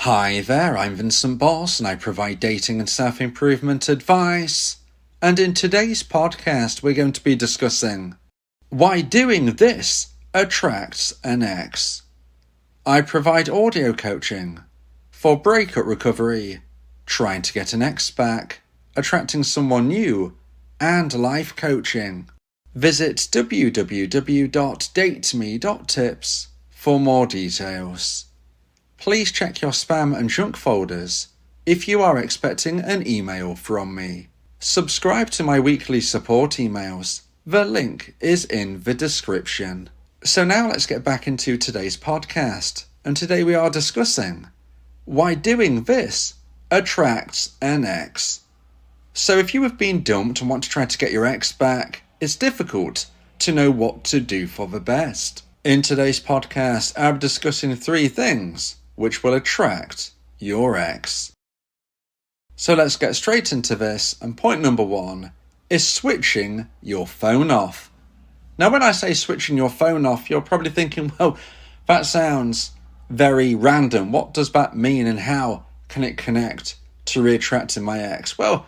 Hi there, I'm Vincent Bos and I provide dating and self-improvement advice. And in today's podcast, we're going to be discussing why doing this attracts an ex. I provide audio coaching for breakup recovery, trying to get an ex back, attracting someone new, and life coaching. Visit www.dateme.tips for more details. Please check your spam and junk folders if you are expecting an email from me. Subscribe to my weekly support emails. The link is in the description. So now let's get back into today's podcast. And today we are discussing why doing this attracts an ex. So if you have been dumped and want to try to get your ex back, it's difficult to know what to do for the best. In today's podcast, I'm discussing 3 things which will attract your ex. So let's get straight into this, and point number 1 is switching your phone off. Now when I say switching your phone off, you're probably thinking, well, that sounds very random. What does that mean and how can it connect to re-attracting my ex? Well,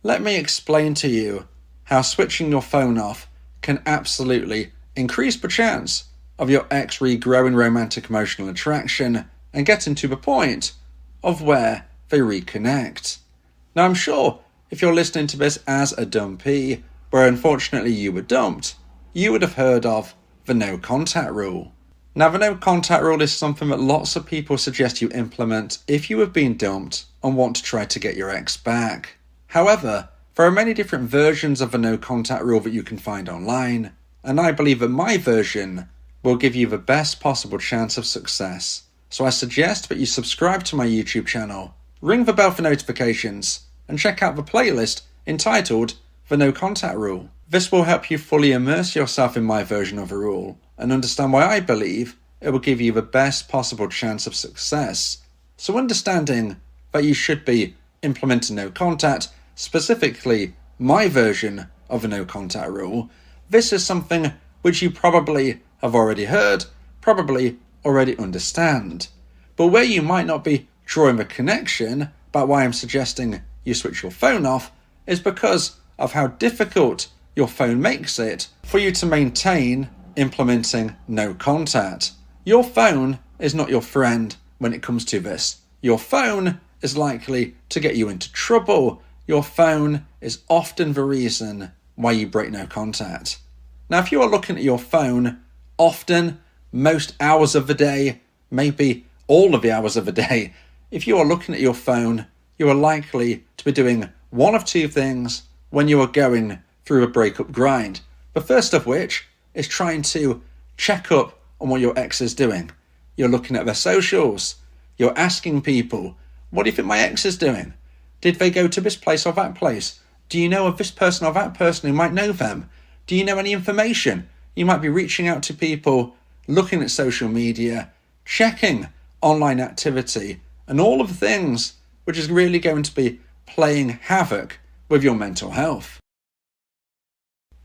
let me explain to you how switching your phone off can absolutely increase the chance of your ex regrowing romantic emotional attraction and getting to the point of where they reconnect. Now I'm sure if you're listening to this as a dumpee, where unfortunately you were dumped, you would have heard of the no contact rule. Now the no contact rule is something that lots of people suggest you implement if you have been dumped and want to try to get your ex back. However, there are many different versions of the no contact rule that you can find online, and I believe that my version will give you the best possible chance of success. So I suggest that you subscribe to my YouTube channel, ring the bell for notifications, and check out the playlist entitled The No Contact Rule. This will help you fully immerse yourself in my version of the rule and understand why I believe it will give you the best possible chance of success. So understanding that you should be implementing no contact, specifically my version of the no contact rule, this is something which you probably have already heard, probably already understand. But where you might not be drawing the connection about why I'm suggesting you switch your phone off is because of how difficult your phone makes it for you to maintain implementing no contact. Your phone is not your friend when it comes to this. Your phone is likely to get you into trouble. Your phone is often the reason why you break no contact. Now, if you are looking at your phone often, most hours of the day, maybe all of the hours of the day, if you are looking at your phone, you are likely to be doing one of 2 things when you are going through a breakup grind. The first of which is trying to check up on what your ex is doing. You're looking at their socials. You're asking people, what do you think my ex is doing? Did they go to this place or that place? Do you know of this person or that person who might know them? Do you know any information? You might be reaching out to people, looking at social media, checking online activity, and all of the things which is really going to be playing havoc with your mental health.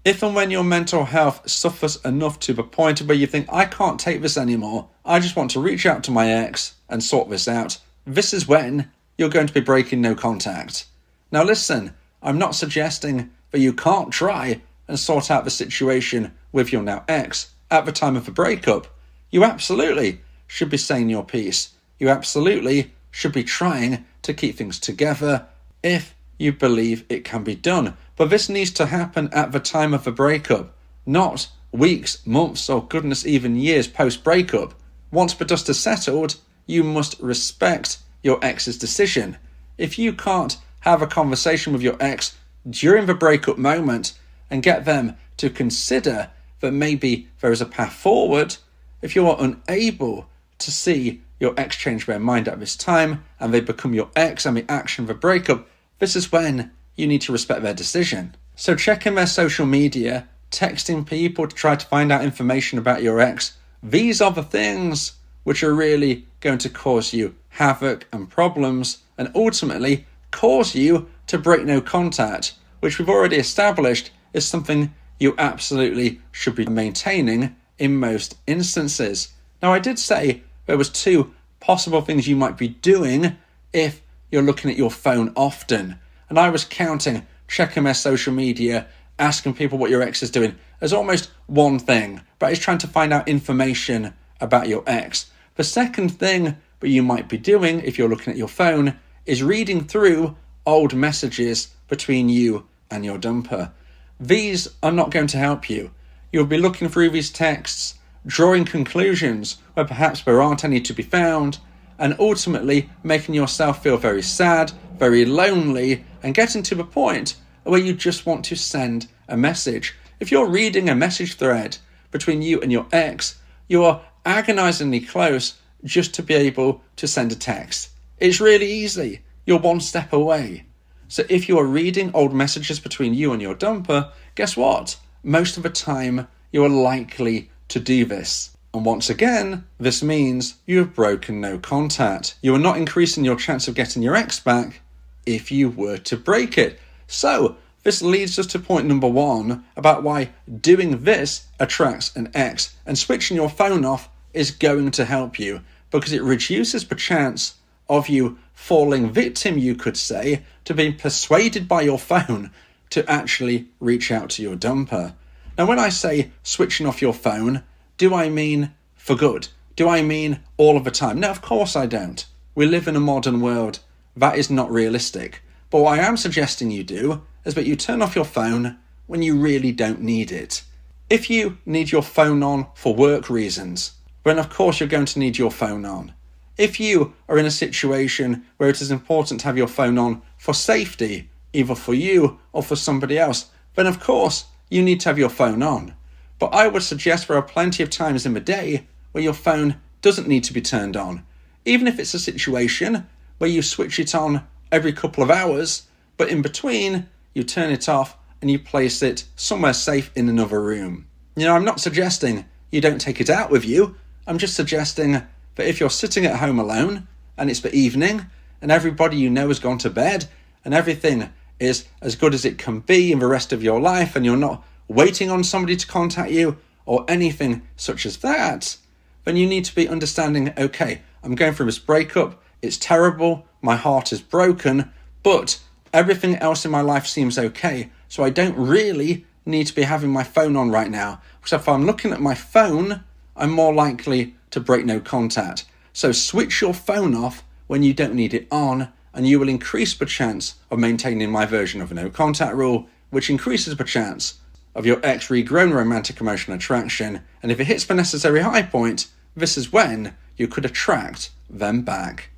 If and when your mental health suffers enough to the point where you think, I can't take this anymore, I just want to reach out to my ex and sort this out, this is when you're going to be breaking no contact. Now listen, I'm not suggesting that you can't try and sort out the situation with your now ex at the time of the breakup. You absolutely should be saying your piece. You absolutely should be trying to keep things together if you believe it can be done. But this needs to happen at the time of the breakup, not weeks, months, or goodness, even years post-breakup. Once the dust is settled, you must respect your ex's decision. If you can't have a conversation with your ex during the breakup moment and get them to consider that maybe there is a path forward, if you are unable to see your ex change their mind at this time and they become your ex and the action of the breakup, this is when you need to respect their decision. So checking their social media, texting people to try to find out information about your ex, these are the things which are really going to cause you havoc and problems and ultimately cause you to break no contact, which we've already established is something you absolutely should be maintaining in most instances. Now, I did say there was 2 possible things you might be doing if you're looking at your phone often. And I was counting checking their social media, asking people what your ex is doing as almost one thing, but it's trying to find out information about your ex. The second thing that you might be doing if you're looking at your phone is reading through old messages between you and your dumper. These are not going to help you. You'll be looking through these texts, drawing conclusions where perhaps there aren't any to be found, and ultimately making yourself feel very sad, very lonely, and getting to the point where you just want to send a message. If you're reading a message thread between you and your ex, you are agonizingly close just to be able to send a text. It's really easy. You're one step away. So if you are reading old messages between you and your dumper, guess what? Most of the time, you are likely to do this. And once again, this means you have broken no contact. You are not increasing your chance of getting your ex back if you were to break it. So this leads us to point number 1 about why doing this attracts an ex, and switching your phone off is going to help you because it reduces the chance of you falling victim, you could say, to being persuaded by your phone to actually reach out to your dumper. Now, when I say switching off your phone, do I mean for good? Do I mean all of the time? No, of course I don't. We live in a modern world. That is not realistic. But what I am suggesting you do is that you turn off your phone when you really don't need it. If you need your phone on for work reasons, then of course you're going to need your phone on. If you are in a situation where it is important to have your phone on for safety, either for you or for somebody else, then of course you need to have your phone on. But I would suggest there are plenty of times in the day where your phone doesn't need to be turned on. Even if it's a situation where you switch it on every couple of hours, but in between you turn it off and you place it somewhere safe in another room. You know, I'm not suggesting you don't take it out with you. I'm just suggesting that if you're sitting at home alone and it's the evening and everybody you know has gone to bed and everything is as good as it can be in the rest of your life and you're not waiting on somebody to contact you or anything such as that, then you need to be understanding, okay, I'm going through this breakup, it's terrible, my heart is broken, but everything else in my life seems okay, so I don't really need to be having my phone on right now, because if I'm looking at my phone, I'm more likely to break no contact. So switch your phone off when you don't need it on, and you will increase the chance of maintaining my version of a no contact rule, which increases the chance of your ex regrown romantic emotional attraction, and if it hits the necessary high point, this is when you could attract them back.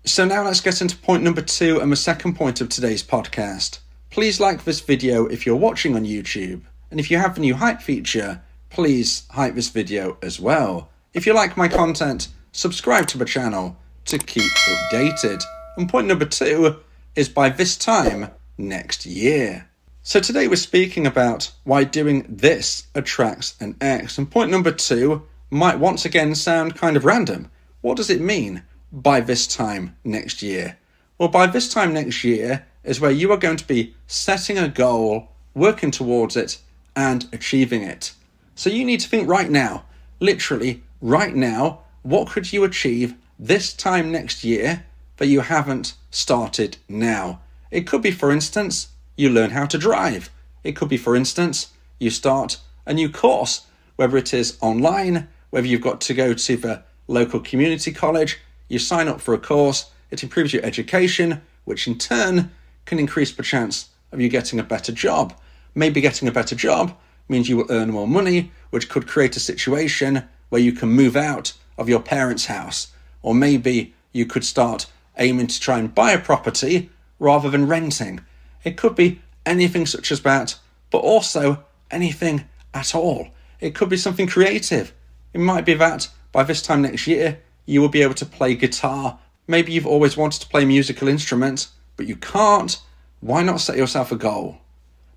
So now let's get into point number 2 and the second point of today's podcast. Please like this video if you're watching on YouTube, and if you have the new hype feature, please hype this video as well. If you like my content, subscribe to the channel to keep updated. And point number 2 is by this time next year. So today we're speaking about why doing this attracts an ex. And point number 2 might once again sound kind of random. What does it mean by this time next year? Well, by this time next year is where you are going to be setting a goal, working towards it, and achieving it. So you need to think right now, literally right now, what could you achieve this time next year that you haven't started now? It could be, for instance, you learn how to drive. It could be, for instance, you start a new course, whether it is online, whether you've got to go to the local community college, you sign up for a course, it improves your education, which in turn can increase the chance of you getting a better job. Maybe getting a better job means you will earn more money, which could create a situation where you can move out of your parents' house. Or maybe you could start aiming to try and buy a property rather than renting. It could be anything such as that, but also anything at all. It could be something creative. It might be that by this time next year, you will be able to play guitar. Maybe you've always wanted to play a musical instrument, but you can't. Why not set yourself a goal?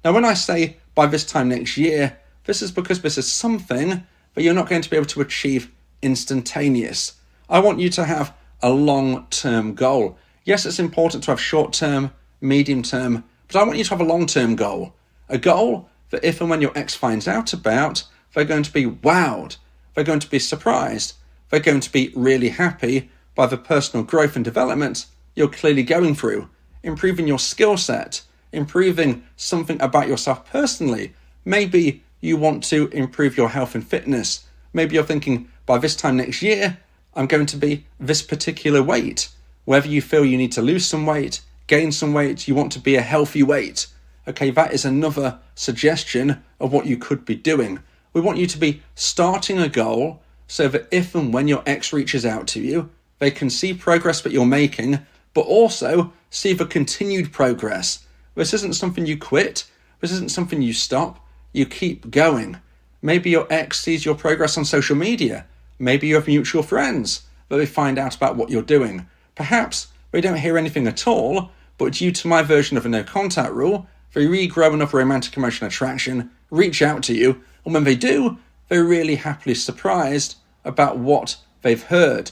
Now, when I say by this time next year, this is because this is something that you're not going to be able to achieve instantaneous. I want you to have a long-term goal. Yes, it's important to have short-term, medium-term, but I want you to have a long-term goal. A goal that if and when your ex finds out about, they're going to be wowed. They're going to be surprised. they're going to be really happy by the personal growth and development you're clearly going through, improving your skill set, improving something about yourself personally. Maybe you want to improve your health and fitness. Maybe you're thinking, by this time next year, I'm going to be this particular weight. Whether you feel you need to lose some weight, gain some weight, you want to be a healthy weight. Okay, that is another suggestion of what you could be doing. We want you to be starting a goal so that if and when your ex reaches out to you, they can see progress that you're making, but also see the continued progress. This isn't something you quit. This isn't something you stop. You keep going. Maybe your ex sees your progress on social media. Maybe you have mutual friends that they find out about what you're doing. Perhaps they don't hear anything at all, but due to my version of a no contact rule, they regrow enough romantic emotional attraction, reach out to you, and when they do, they're really happily surprised about what they've heard.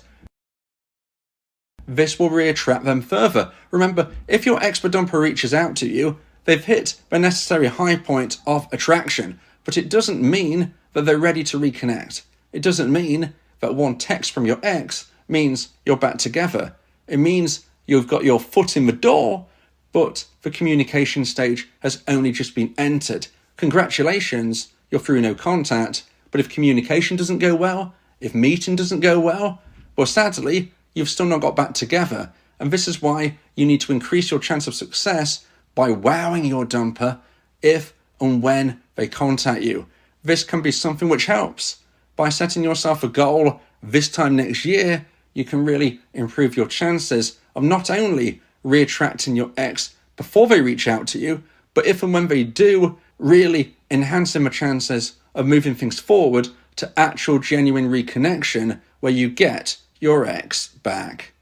This will reattract them further. Remember, if your ex-dumper reaches out to you, they've hit the necessary high point of attraction, but it doesn't mean that they're ready to reconnect. It doesn't mean that one text from your ex means you're back together. It means you've got your foot in the door, but the communication stage has only just been entered. Congratulations, you're through no contact, but if communication doesn't go well, if meeting doesn't go well, well, sadly, you've still not got back together. And this is why you need to increase your chance of success by wowing your dumper if and when they contact you. This can be something which helps. By setting yourself a goal this time next year, you can really improve your chances of not only reattracting your ex before they reach out to you, but if and when they do, really enhancing the chances of moving things forward to actual genuine reconnection where you get your ex back.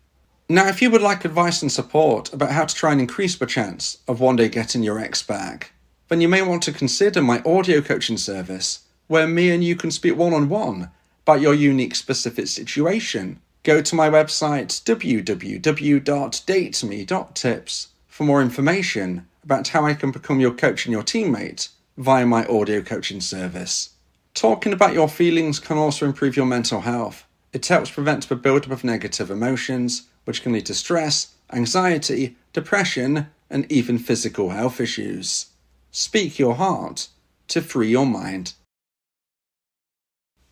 Now, if you would like advice and support about how to try and increase the chance of one day getting your ex back, then you may want to consider my audio coaching service, where me and you can speak one-on-one about your unique specific situation. Go to my website www.dateme.tips for more information about how I can become your coach and your teammate via my audio coaching service. Talking about your feelings can also improve your mental health. It helps prevent the buildup of negative emotions, which can lead to stress, anxiety, depression, and even physical health issues. Speak your heart to free your mind.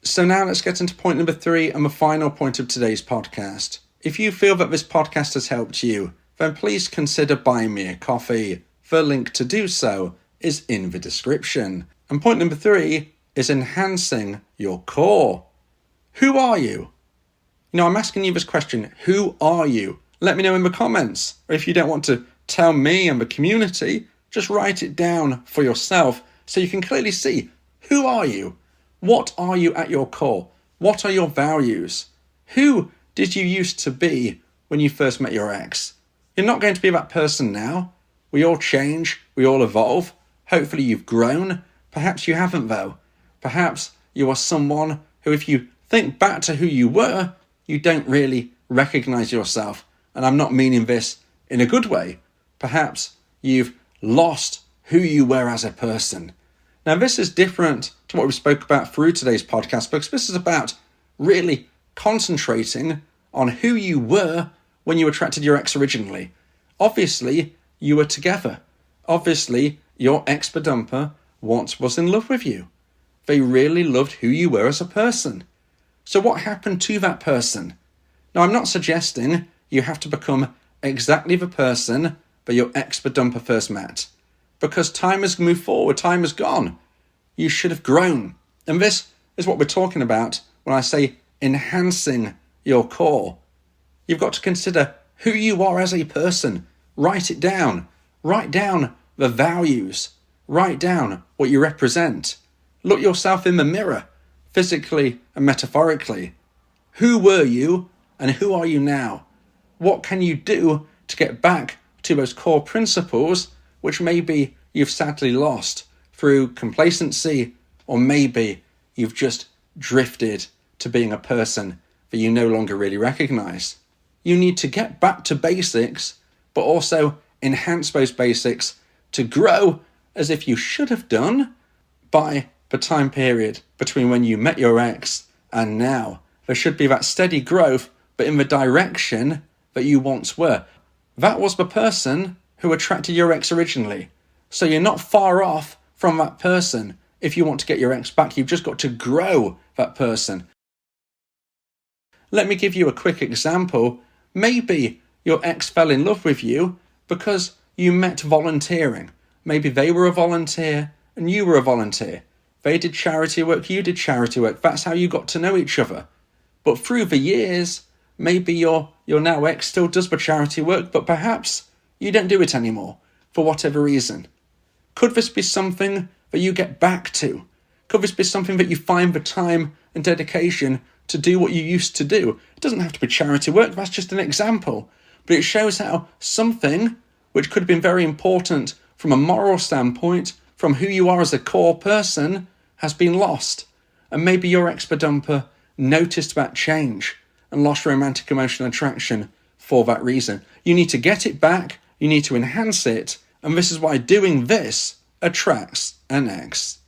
So now let's get into point number 3 and the final point of today's podcast. If you feel that this podcast has helped you, then please consider buying me a coffee. The link to do so is in the description. And point number 3 is enhancing your core. Who are you? I'm asking you this question. Who are you? Let me know in the comments. Or if you don't want to tell me and the community, just write it down for yourself so you can clearly see, who are you? What are you at your core? What are your values? Who did you used to be when you first met your ex? You're not going to be that person now. We all change. We all evolve. Hopefully you've grown. Perhaps you haven't though. Perhaps you are someone who, if you think back to who you were, you don't really recognize yourself. And I'm not meaning this in a good way. Perhaps you've lost who you were as a person. Now, this is different to what we spoke about through today's podcast, because this is about really concentrating on who you were when you attracted your ex originally. Obviously, you were together. Obviously, your ex-dumper once was in love with you. They really loved who you were as a person. So what happened to that person? Now, I'm not suggesting you have to become exactly the person that your ex-dumper first met, because time has moved forward, time has gone. You should have grown. And this is what we're talking about when I say enhancing your core. You've got to consider who you are as a person. Write it down. Write down the values. Write down what you represent. Look yourself in the mirror, physically and metaphorically. Who were you and who are you now? What can you do to get back to those core principles which maybe you've sadly lost through complacency, or maybe you've just drifted to being a person that you no longer really recognize? You need to get back to basics, but also enhance those basics to grow as if you should have done by the time period between when you met your ex and now. There should be that steady growth, but in the direction that you once were. That was the person who attracted your ex originally. So you're not far off from that person if you want to get your ex back. You've just got to grow that person. Let me give you a quick example. Maybe your ex fell in love with you because you met volunteering. Maybe they were a volunteer and you were a volunteer. They did charity work, you did charity work. That's how you got to know each other. But through the years, maybe your now ex still does the charity work, but perhaps you don't do it anymore for whatever reason. Could this be something that you get back to? Could this be something that you find the time and dedication to do what you used to do? It doesn't have to be charity work, that's just an example. But it shows how something which could have been very important from a moral standpoint, from who you are as a core person, has been lost. And maybe your ex-dumper noticed that change and lost romantic emotional attraction for that reason. You need to get it back, you need to enhance it, and this is why doing this attracts an ex.